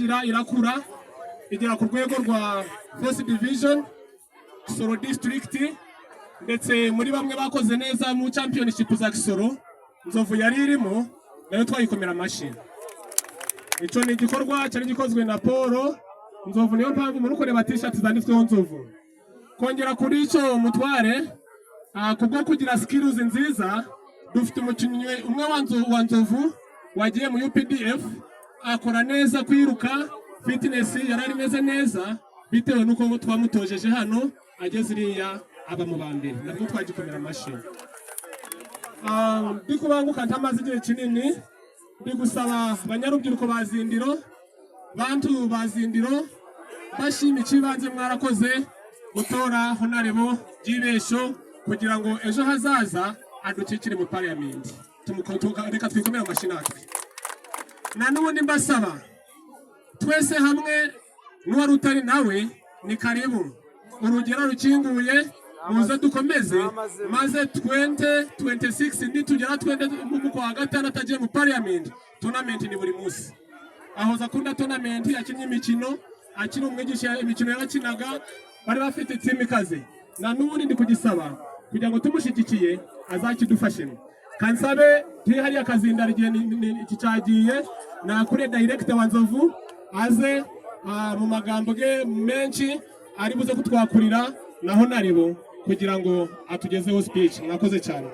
irakura igera ku rwego rwa First Division Kisoro District, ndetse muri bamwe bakoze neza mu championship za Kisoro Nzovu yari irimo nayo twayikomera amashi. Ico ni igikorwa cyari gikozwe na Paul Nzovu, niyo mpamvu muri kureba t-shirt zanditsweho Nzovu. Kongera kuri ico mutware kubwo kugira skills nziza, dufite umukinnyi umwe wa Nzovu wagiye mu UPDF akora neza kwiruka, fitness yarari meze neza bitewe nuko twamutojeje hano ageze iriya aba mu bambere, nabwo twagikomera amashi. Ndikubanguka ntamaze igihe kinini, ndigusaba abanyarubyiruko bazindiro, bantu bazindiro bashima ikibanze mwarakoze gutora honarebo Jibesho kugira ngo ejo hazaza adukikire mu parliament. Reka twikomera amashi natwe. Na n'ubundi mbasaba twese hamwe n'uwari utari nawe ni karibu, urugero rukinguye muze dukomeze, maze 2026 nitugera 20 mu kwa gatandatu agiye mu parliament. Tournament ni buri munsi, ahoza kunda tournament yakinnye imikino, akiri umwigisha imikino yakinaga, bari bafite team ikaze. Na n'ubundi ndi kugisaba kugira ngo tumushigikiye azakidufashe. Kansabe hari akazinda rigiye cyagiye na kure director wa Nzovu aze mu magambo ge menshi ari buze kutwakurira naho narebo kugira ngo atugezeho speech. Mwakoze cyane.